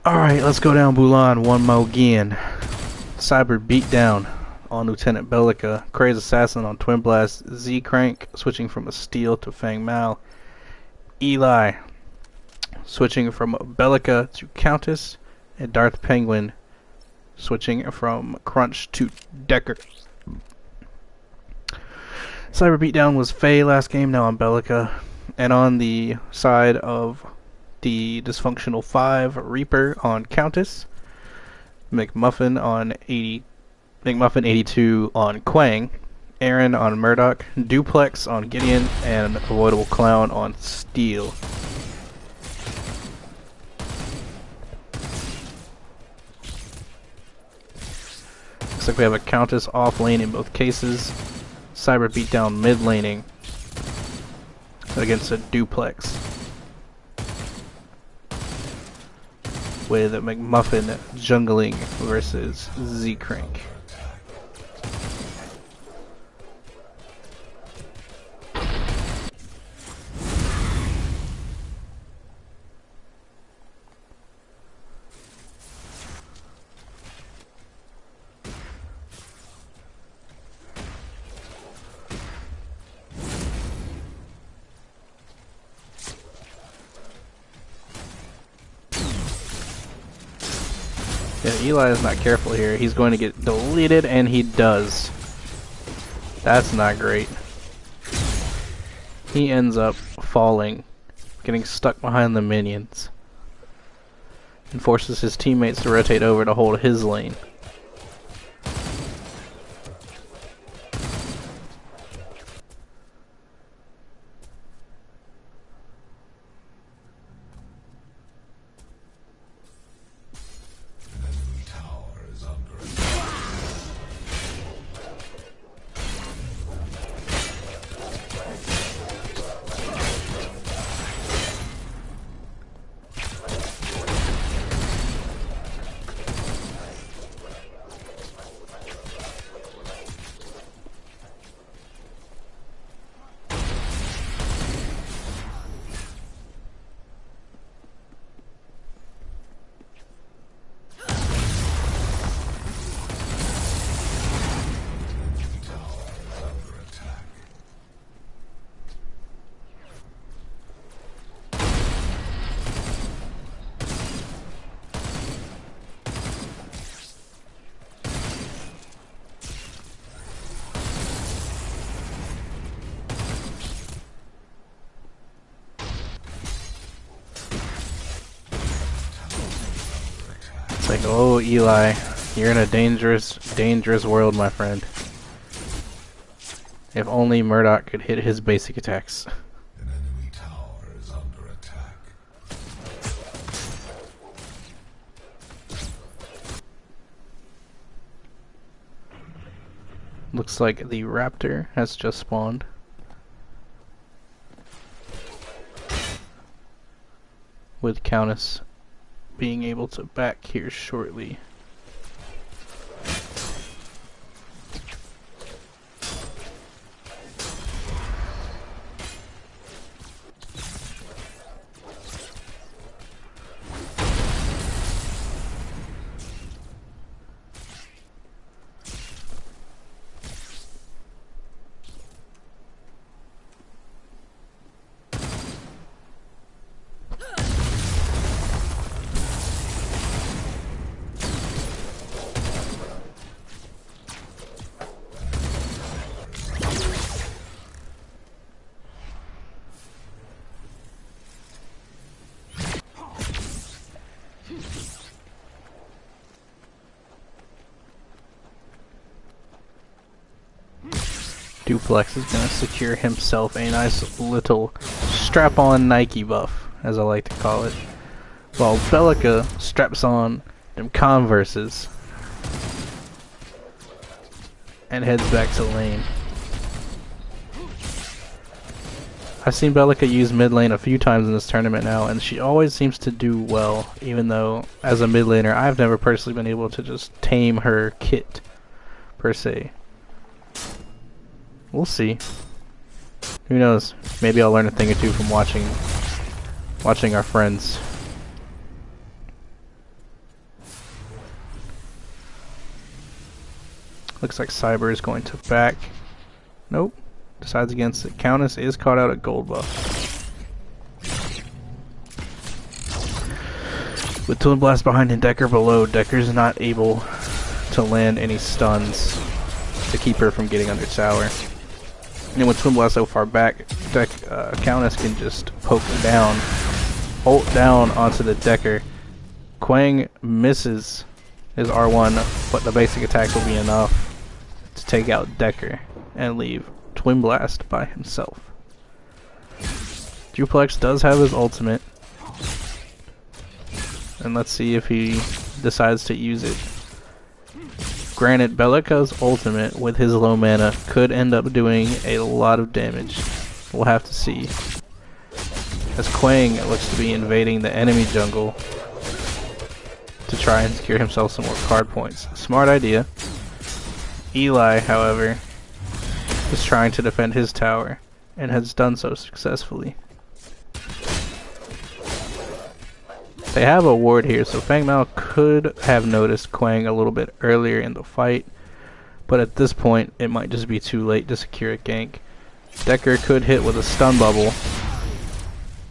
Alright, let's go down Bullan one more again. Cyber beat down on Lieutenant Bellica. Crazy Assassin on Twin Blast. Z-Crank switching from a Steel to Fang Mao. Eli switching from Bellica to Countess. And Darth Penguin switching from Crunch to Decker. Cyber beatdown was Faye last game, now on Bellica. And on the side of the Dysfunctional 5, Reaper on Countess, McMuffin 82 on Quang, Aaron on Murdoch, Duplex on Gideon, and Avoidable Clown on Steel. Looks like we have a Countess off lane in both cases. Cyber beatdown mid laning against a Duplex, with McMuffin jungling versus Z-Crank. Yeah, Eli is not careful here. He's going to get deleted, and he does. That's not great. He ends up falling, getting stuck behind the minions, and forces his teammates to rotate over to hold his lane. It's like, oh Eli, you're in a dangerous world, my friend. If only Murdoch could hit his basic attacks. An enemy tower is under attack. Looks like the Raptor has just spawned. With Countess being able to back here shortly. Duplex is going to secure himself a nice little strap-on Nike buff, as I like to call it, while Bellica straps on them Converses and heads back to lane. I've seen Bellica use mid lane a few times in this tournament now, and she always seems to do well, even though as a mid laner I've never personally been able to just tame her kit per se. We'll see. Who knows? Maybe I'll learn a thing or two from watching our friends. Looks like Cyber is going to back. Nope. Decides against it. Countess is caught out at gold buff. With Twin Blast behind and Decker below, Decker's not able to land any stuns to keep her from getting under tower. And with Twin Blast so far back, Countess can just poke down, ult down onto the Decker. Quang misses his R1, but the basic attacks will be enough to take out Decker and leave Twin Blast by himself. Duplex does have his ultimate, and let's see if he decides to use it. Granted, Bellica's ultimate with his low mana could end up doing a lot of damage. We'll have to see. As Quang looks to be invading the enemy jungle to try and secure himself some more card points. Smart idea. Eli, however, is trying to defend his tower and has done so successfully. They have a ward here, so Fang Mao could have noticed Quang a little bit earlier in the fight, but at this point it might just be too late to secure a gank. Decker could hit with a stun bubble,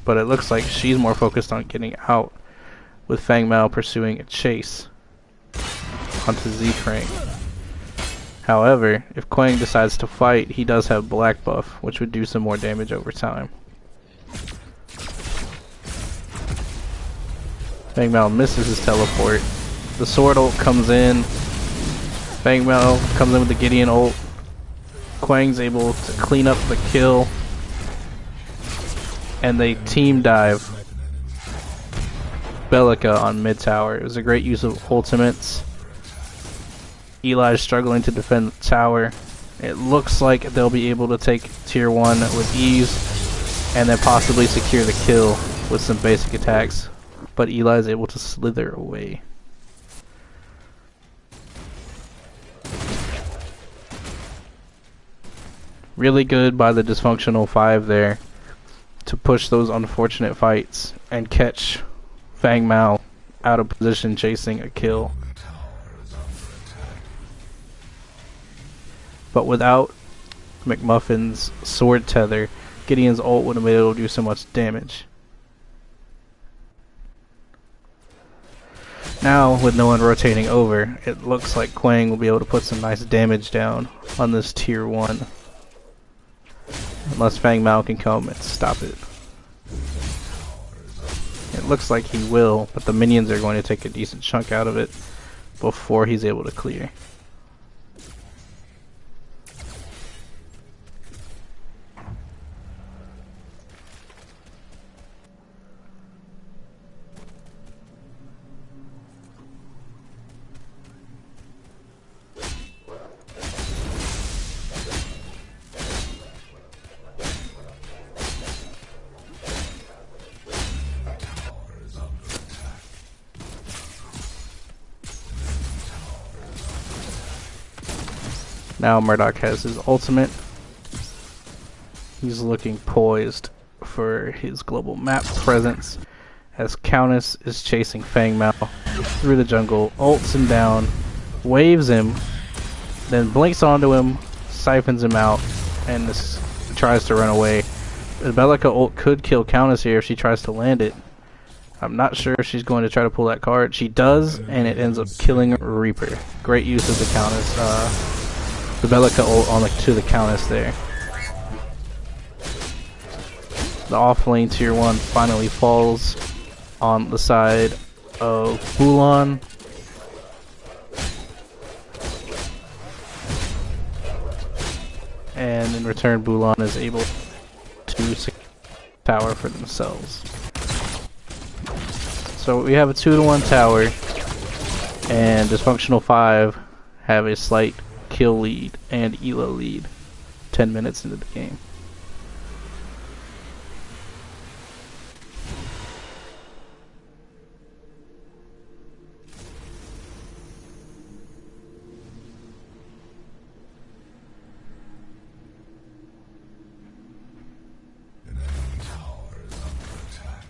but it looks like she's more focused on getting out, with Fang Mao pursuing a chase onto Z-Crank. However, if Quang decides to fight, he does have black buff, which would do some more damage over time. Fang Mao misses his teleport. The sword ult comes in. Fang Mao comes in with the Gideon ult. Quang's able to clean up the kill. And they team dive Bellica on mid tower. It was a great use of ultimates. Eli's struggling to defend the tower. It looks like they'll be able to take tier 1 with ease and then possibly secure the kill with some basic attacks. But Eli is able to slither away. Really good by the Dysfunctional 5 there to push those unfortunate fights and catch Fang Mao out of position chasing a kill. But without McMuffin's sword tether, Gideon's ult would have been able to do so much damage. Now, with no one rotating over, it looks like Quang will be able to put some nice damage down on this tier 1. Unless Fang Mao can come and stop it. It looks like he will, but the minions are going to take a decent chunk out of it before he's able to clear. Now Murdoch has his ultimate. He's looking poised for his global map presence as Countess is chasing Fang Mao through the jungle, ults him down, waves him, then blinks onto him, siphons him out, and tries to run away. The Bellica ult could kill Countess here if she tries to land it. I'm not sure if she's going to try to pull that card. She does, and it ends up killing Reaper. Great use of the Countess. The Bellica ult to the Countess there. The offlane tier 1 finally falls on the side of Bullan. And in return, Bullan is able to secure the tower for themselves. So we have a 2-to-1 tower, and Dysfunctional 5 have a slight kill lead and Elo lead 10 minutes into the game. An enemy tower is under attack.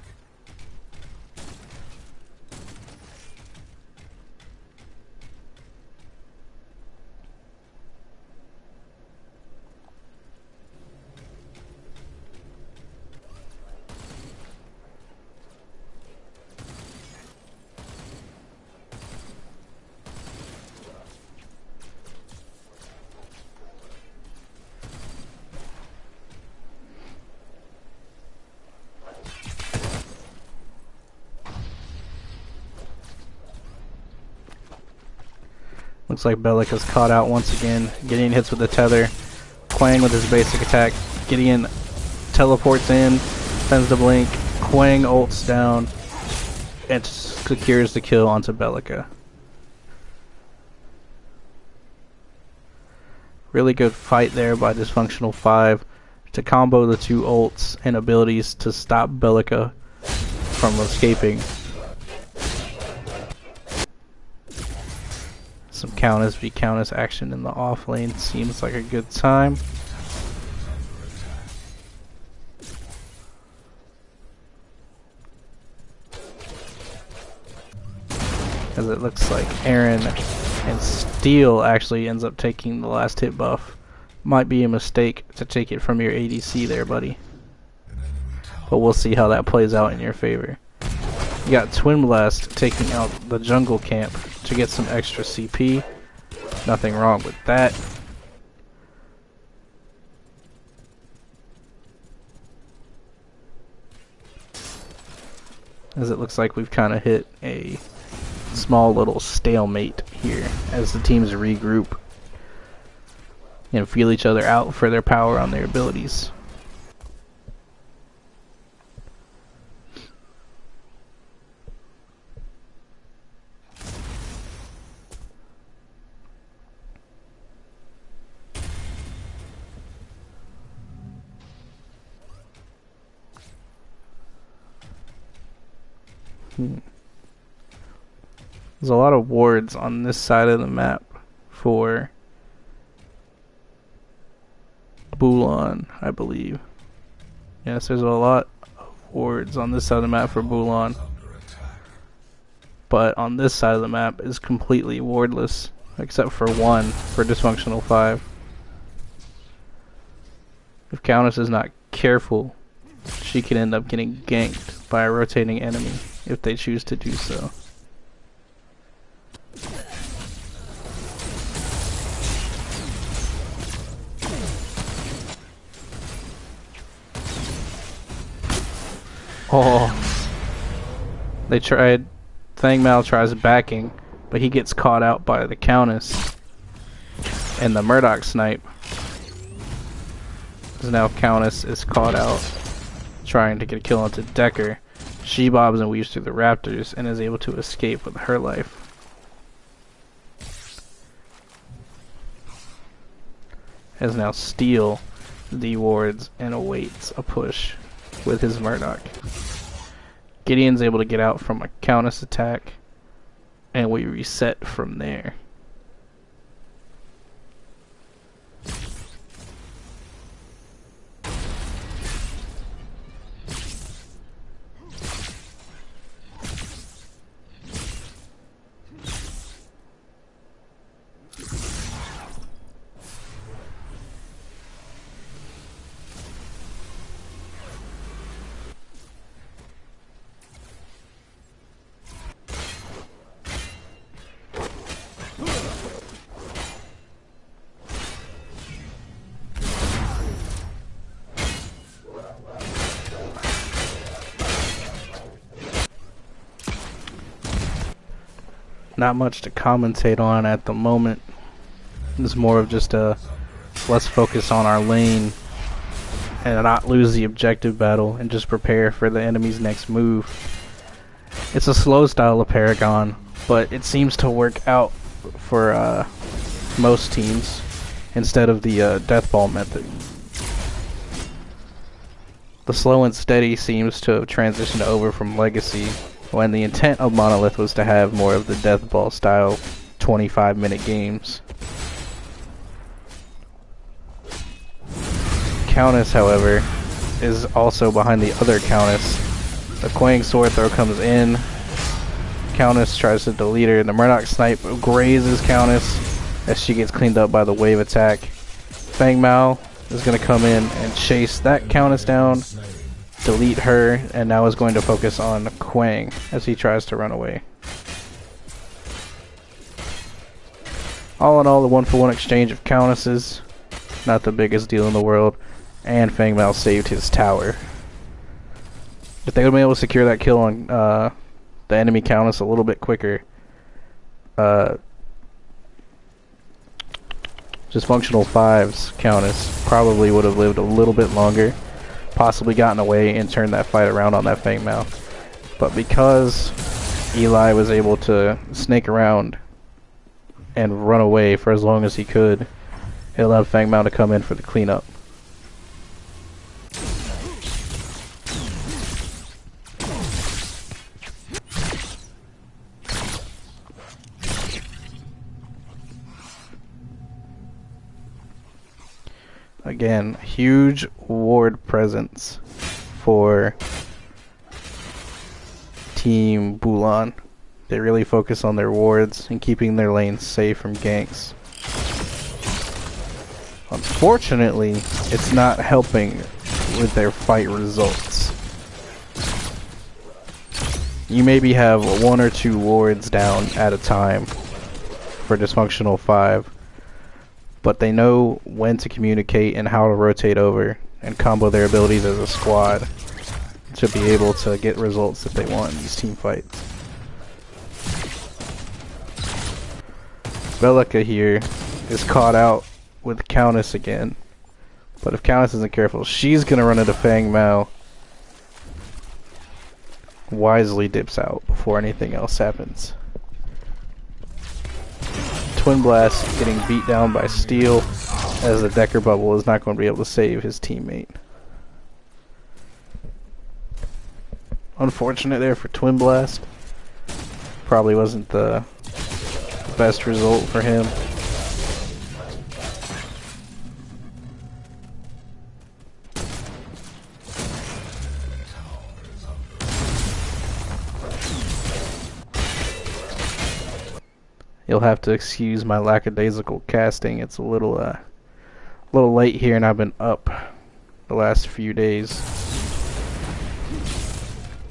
Looks like Bellica's caught out once again. Gideon hits with the tether. Quang with his basic attack. Gideon teleports in, sends the blink. Quang ults down and secures the kill onto Bellica. Really good fight there by Dysfunctional 5 to combo the two ults and abilities to stop Bellica from escaping. Some Countess v Countess action in the off lane seems like a good time. As it looks like Aaron and Steel actually ends up taking the last hit buff. Might be a mistake to take it from your ADC there, buddy. But we'll see how that plays out in your favor. You got Twin Blast taking out the jungle camp to get some extra CP. Nothing wrong with that. As it looks like we've kind of hit a small little stalemate here as the teams regroup and feel each other out for their power on their abilities. There's a lot of wards on this side of the map for Bullan, I believe. Yes, there's a lot of wards on this side of the map for Bullan. But on this side of the map is completely wardless, except for one for Dysfunctional 5. If Countess is not careful, she can end up getting ganked by a rotating enemy if they choose to do so. Oh, they tried. Fang Mal tries backing, but he gets caught out by the Countess and the Murdoch snipe. Because now Countess is caught out trying to get a kill onto Decker. She bobs and weaves through the Raptors and is able to escape with her life. As now Steel dewards and awaits a push with his Murdoch. Gideon's able to get out from a Countess attack, and we reset from there. Not much to commentate on at the moment. It's more of just a let's focus on our lane and not lose the objective battle and just prepare for the enemy's next move. It's a slow style of Paragon, but it seems to work out for most teams instead of the death ball method. The slow and steady seems to have transitioned over from Legacy, when the intent of Monolith was to have more of the death ball style 25-minute games. Countess, however, is also behind the other Countess. The Quang sword throw comes in. Countess tries to delete her. The Murdoch snipe grazes Countess as she gets cleaned up by the wave attack. Fang Mao is going to come in and chase that Countess down, delete her, and now is going to focus on Quang as he tries to run away. All in all, the 1-for-1 exchange of Countesses, not the biggest deal in the world, and Fang Mao saved his tower. If they would have been able to secure that kill on the enemy Countess a little bit quicker, Dysfunctional 5's Countess probably would have lived a little bit longer, possibly gotten away and turned that fight around on that Fang Mao. But because Eli was able to snake around and run away for as long as he could, it allowed Fang Mao to come in for the cleanup. Again, huge ward presence for Team Bullan. They really focus on their wards and keeping their lanes safe from ganks. Unfortunately, it's not helping with their fight results. You maybe have 1 or 2 wards down at a time for Dysfunctional 5, but they know when to communicate and how to rotate over and combo their abilities as a squad to be able to get results that they want in these team fights. Belica here is caught out with Countess again, but if Countess isn't careful, she's gonna run into Fang Mao. Wisely dips out before anything else happens. Twin Blast getting beat down by Steel, as the Decker Bubble is not going to be able to save his teammate. Unfortunate there for Twin Blast. Probably wasn't the best result for him. You'll have to excuse my lackadaisical casting. It's a little late here, and I've been up the last few days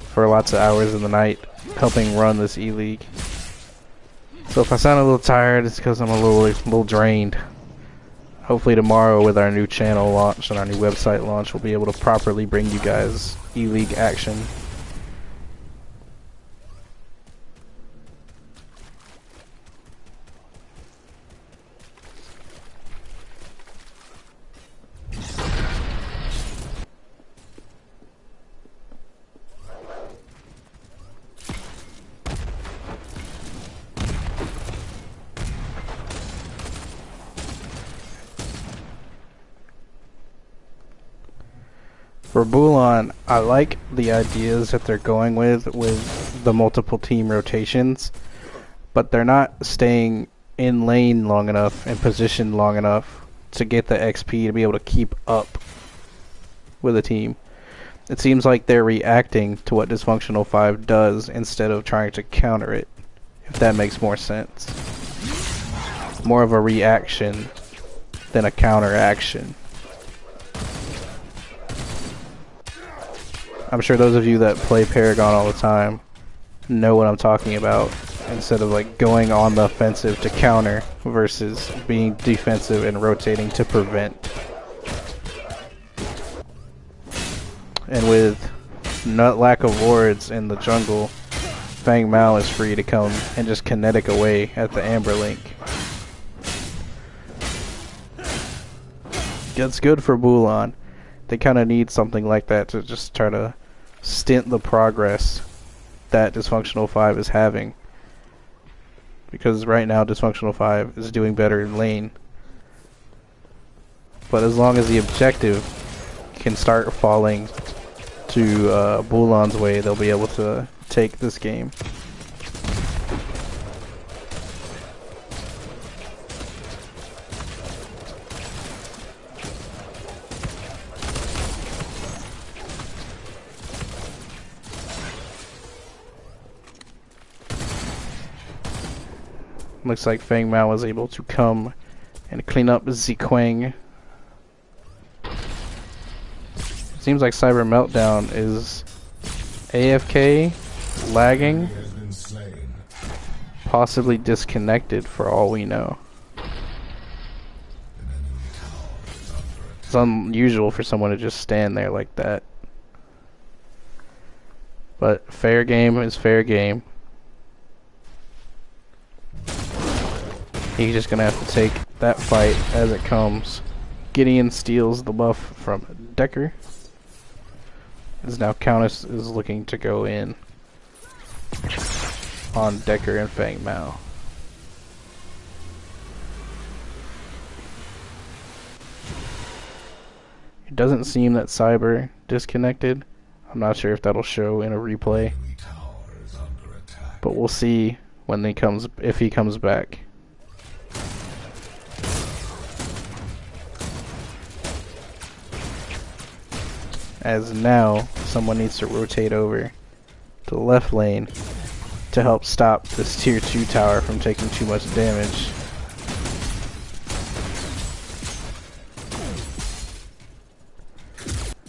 for lots of hours in the night helping run this E-League. So if I sound a little tired, it's because I'm a little drained. Hopefully tomorrow with our new channel launch and our new website launch, we'll be able to properly bring you guys E-League action. For Bullan, I like the ideas that they're going with the multiple team rotations, but they're not staying in lane long enough and positioned long enough to get the XP to be able to keep up with a team. It seems like they're reacting to what Dysfunctional 5 does instead of trying to counter it, if that makes more sense. More of a reaction than a counteraction. I'm sure those of you that play Paragon all the time know what I'm talking about, instead of like going on the offensive to counter versus being defensive and rotating to prevent. And with lack of wards in the jungle, Fang Mao is free to come and just kinetic away at the Amber Link. It's good for Bullan. They kind of need something like that to just try to stint the progress that Dysfunctional 5 is having. Because right now Dysfunctional 5 is doing better in lane. But as long as the objective can start falling to Bullan's way, they'll be able to take this game. Looks like Fang Mao was able to come and clean up Ziquang. Seems like Cyber Meltdown is AFK, lagging, possibly disconnected for all we know. It's unusual for someone to just stand there like that. But fair game is fair game. He's just gonna have to take that fight as it comes. Gideon steals the buff from Decker. As now Countess is looking to go in on Decker and Fang Mao. It doesn't seem that Cyber disconnected. I'm not sure if that'll show in a replay, but we'll see when he comes, if he comes back. As now someone needs to rotate over to the left lane to help stop this tier 2 tower from taking too much damage.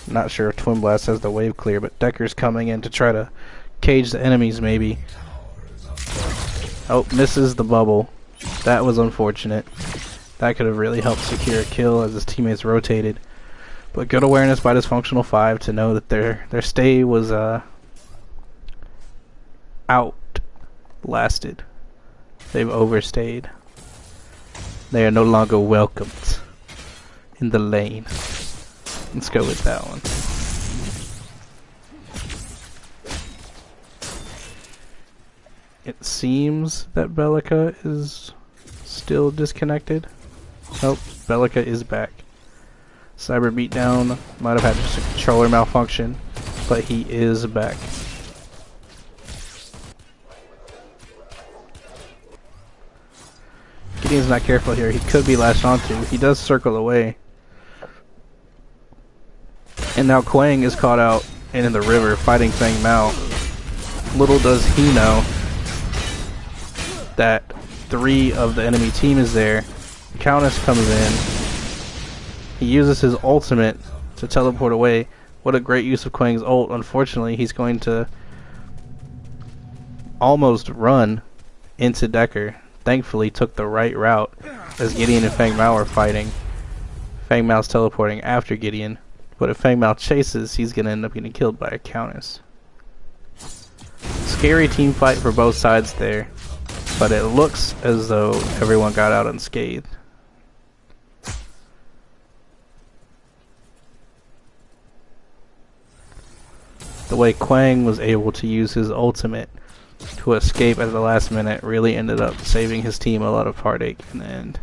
Not sure if Twin Blast has the wave clear, but Decker's coming in to try to cage the enemies maybe. Oh, misses the bubble. That was unfortunate. That could have really helped secure a kill as his teammates rotated. But good awareness by Dysfunctional 5 to know that their stay was outlasted. They've overstayed. They are no longer welcomed in the lane. Let's go with that one. It seems that Bellica is still disconnected. Nope, Bellica is back. Cyber beatdown might have had just a controller malfunction, but he is back. Gideon's not careful here. He could be latched onto. He does circle away. And now Quang is caught out and in the river fighting Fang Mao. Little does he know that 3 of the enemy team is there. Countess comes in. He uses his ultimate to teleport away. What a great use of Quang's ult. Unfortunately, he's going to almost run into Decker. Thankfully, took the right route as Gideon and Fang Mao are fighting. Fang Mao's teleporting after Gideon. But if Fang Mao chases, he's going to end up getting killed by a Countess. Scary team fight for both sides there. But it looks as though everyone got out unscathed. The way Quang was able to use his ultimate to escape at the last minute really ended up saving his team a lot of heartache in the end.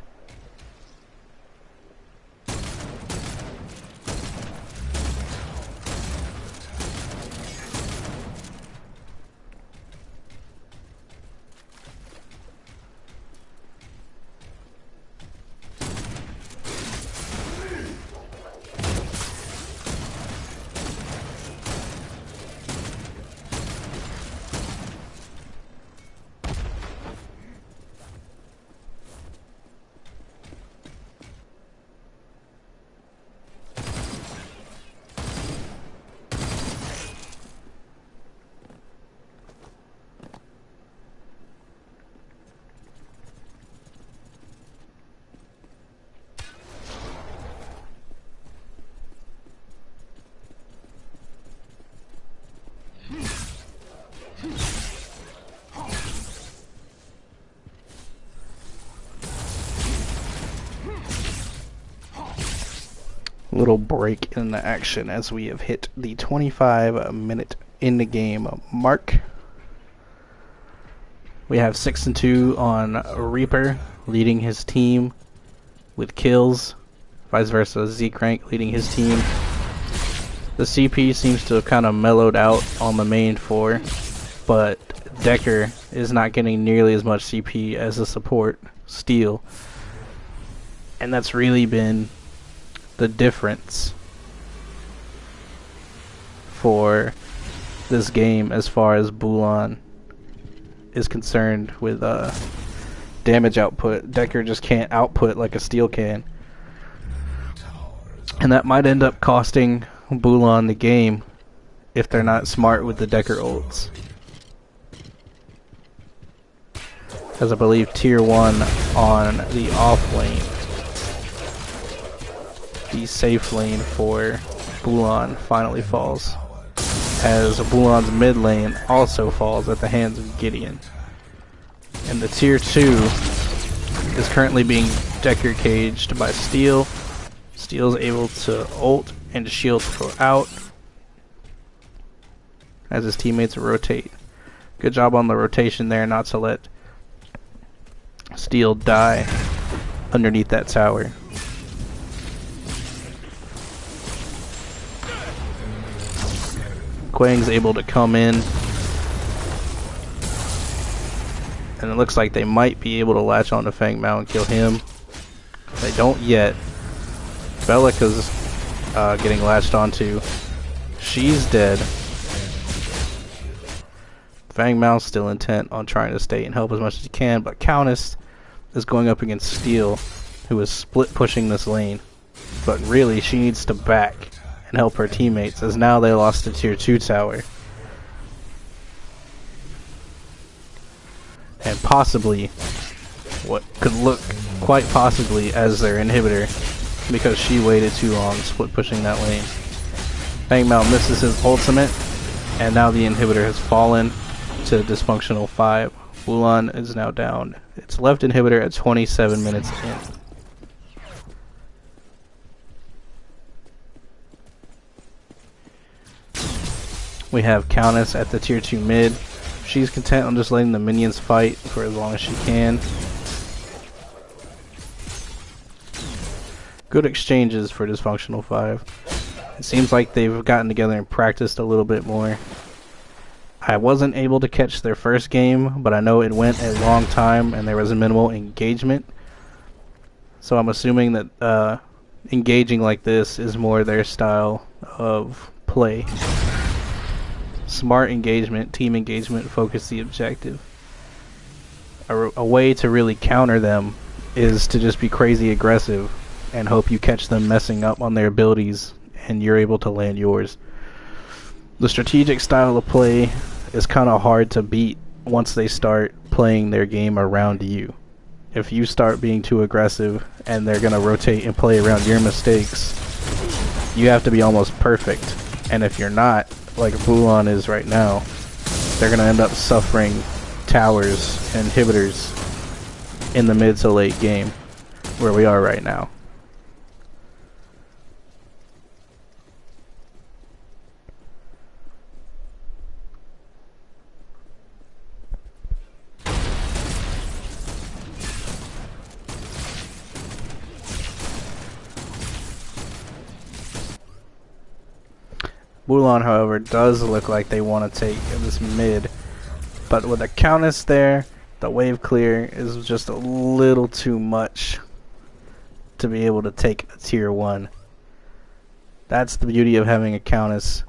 Little break in the action as we have hit the 25-minute in the game mark. We have 6-2 on Reaper leading his team with kills, vice versa Z-Crank leading his team. The CP seems to have kind of mellowed out on the main 4, but Decker is not getting nearly as much CP as the support Steel, and that's really been the difference for this game as far as Bullan is concerned with damage output. Decker just can't output like a Steel can, and that might end up costing Bullan the game if they're not smart with the Decker ults, as I believe tier 1 on the off lane, the safe lane for Bullan, finally falls, as Bullan's mid lane also falls at the hands of Gideon. And the tier 2 is currently being Decker caged by Steel. Steel's able to ult and shield to go out as his teammates rotate. Good job on the rotation there, not to let Steel die underneath that tower. Quang's able to come in, and it looks like they might be able to latch on to Fang Mao and kill him. They don't yet. Bellica's getting latched onto. She's dead. Fang Mao's still intent on trying to stay and help as much as he can, but Countess is going up against Steel, who is split pushing this lane. But really, she needs to back and help her teammates, as now they lost the tier 2 tower. And possibly, what could look quite possibly as their inhibitor, because she waited too long split pushing that lane. Fang Mao misses his ultimate, and now the inhibitor has fallen to Dysfunctional 5. Bullan is now down. It's left inhibitor at 27 minutes in. We have Countess at the tier 2 mid. She's content on just letting the minions fight for as long as she can. Good exchanges for Dysfunctional 5. It seems like they've gotten together and practiced a little bit more. I wasn't able to catch their first game, but I know it went a long time and there was a minimal engagement. So I'm assuming that engaging like this is more their style of play. Smart engagement, team engagement, focus the objective. A way to really counter them is to just be crazy aggressive and hope you catch them messing up on their abilities and you're able to land yours. The strategic style of play is kind of hard to beat once they start playing their game around you. If you start being too aggressive and they're going to rotate and play around your mistakes, you have to be almost perfect. And if you're not, like Bullan is right now, they're going to end up suffering towers and inhibitors in the mid to late game where we are right now. Bullan, however, does look like they want to take this mid, but with a Countess there, the wave clear is just a little too much to be able to take a tier 1. That's the beauty of having a Countess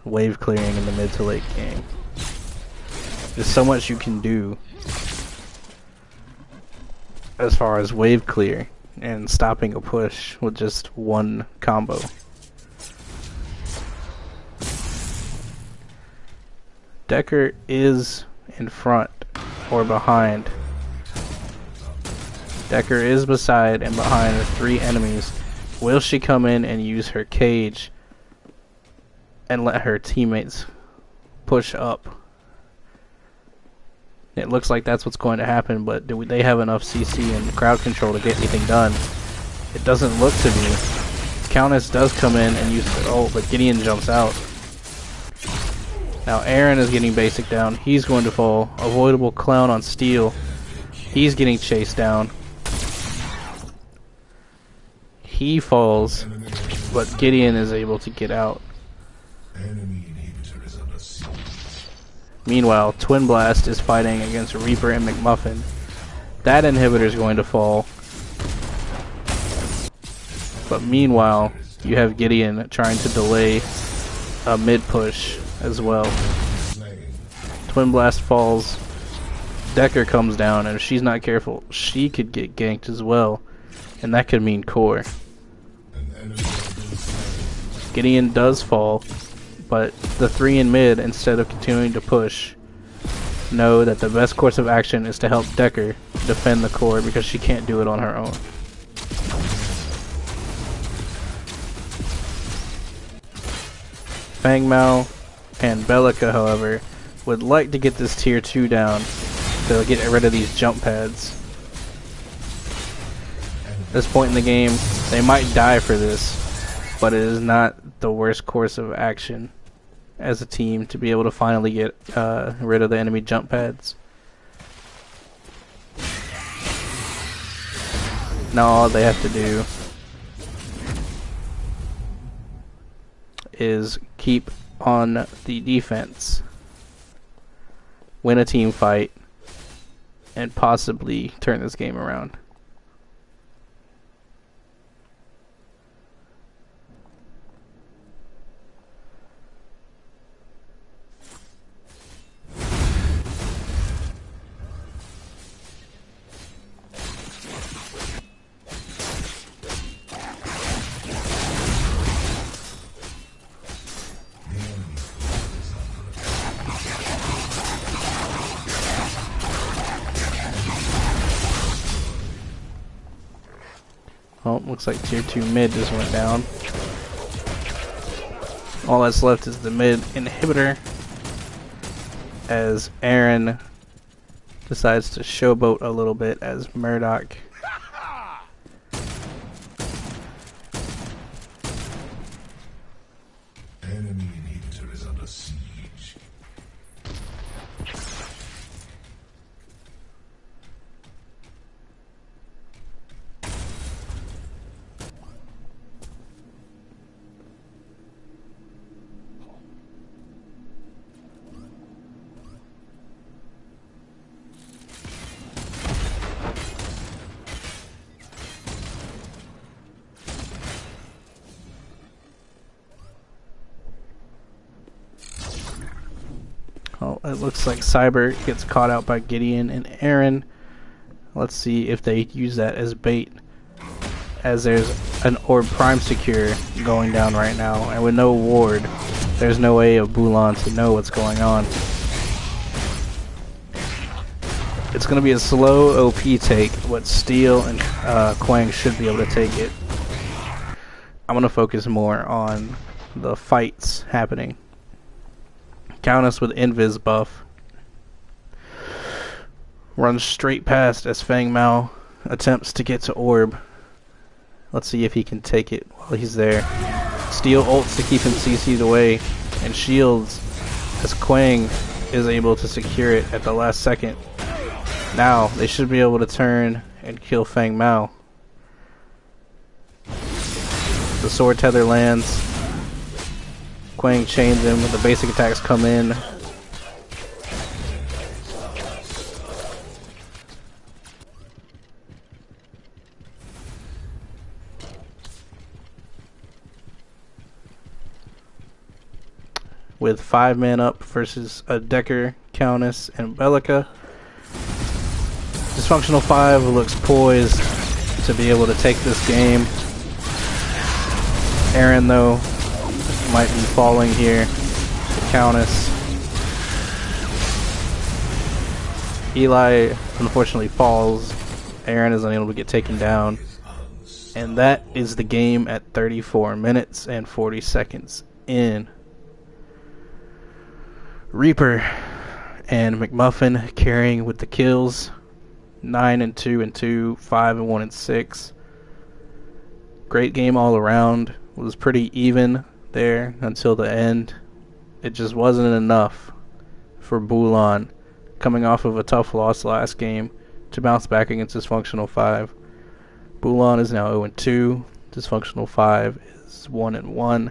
wave clearing in the mid to late game. There's so much you can do as far as wave clear and stopping a push with just one combo. Decker is in front or behind. Decker is beside and behind the 3 enemies. Will she come in and use her cage and let her teammates push up? It looks like that's what's going to happen, but do they have enough CC and crowd control to get anything done? It doesn't look to be. Countess does come in and use her ult, but Gideon jumps out. Now Aaron is getting basic down. He's going to fall. Avoidable clown on Steel. He's getting chased down. He falls, but Gideon is able to get out. Meanwhile, Twin Blast is fighting against Reaper and McMuffin. That inhibitor is going to fall. But meanwhile, you have Gideon trying to delay a mid push as well. Twin Blast falls. Decker comes down, and if she's not careful, she could get ganked as well, and that could mean core. Gideon does fall, but the 3 in mid, instead of continuing to push, know that the best course of action is to help Decker defend the core because she can't do it on her own. Fang Mao and Bellica, however, would like to get this tier 2 down to get rid of these jump pads. this point in the game. They might die for this, but it is not the worst course of action as a team to be able to finally get rid of the enemy jump pads. Now all they have to do is keep on the defense, win a team fight, and possibly turn this game around. Oh, looks like tier 2 mid just went down. All that's left is the mid inhibitor, as Aaron decides to showboat a little bit as Murdoch. Enemy inhibitor is under siege. Oh, it looks like Cyber gets caught out by Gideon and Aaron. Let's see if they use that as bait, as there's an Orb Prime Secure going down right now, and with no ward, there's no way of Bullan to know what's going on. It's going to be a slow OP take, but Steel and Quang should be able to take it. I'm going to focus more on the fights happening. Countess with Invis buff runs straight past as Fang Mao attempts to get to Orb. Let's see if he can take it while he's there. Steel ults to keep him CC'd away and shields as Quang is able to secure it at the last second. Now they should be able to turn and kill Fang Mao. The sword tether lands. Quang chains him, the basic attacks come in. With 5 men up versus a Decker, Countess, and Bellica. Dysfunctional 5 looks poised to be able to take this game. Aaron, though, might be falling here. The Countess. Eli unfortunately falls. Aaron is unable to get taken down. And that is the game at 34 minutes and 40 seconds in. Reaper and McMuffin carrying with the kills. 9-2-2, 5-1-6. Great game all around. It was pretty even there until the end. It just wasn't enough for Bullan, coming off of a tough loss last game, to bounce back against Dysfunctional 5. Bullan is now 0-2. Dysfunctional 5 is 1-1.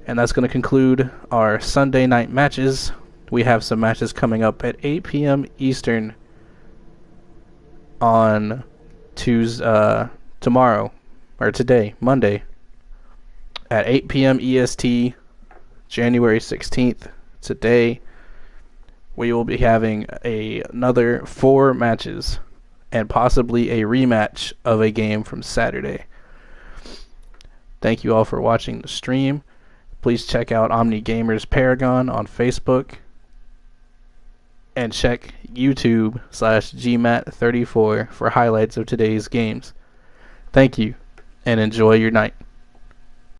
And that's going to conclude our Sunday night matches. We have some matches coming up at 8 p.m. Eastern on tomorrow, or today, Monday, at 8 p.m. EST, January 16th. Today, we will be having another 4 matches and possibly a rematch of a game from Saturday. Thank you all for watching the stream. Please check out Omni Gamerz Paragon on Facebook. And check YouTube/GMAT34 for highlights of today's games. Thank you, and enjoy your night.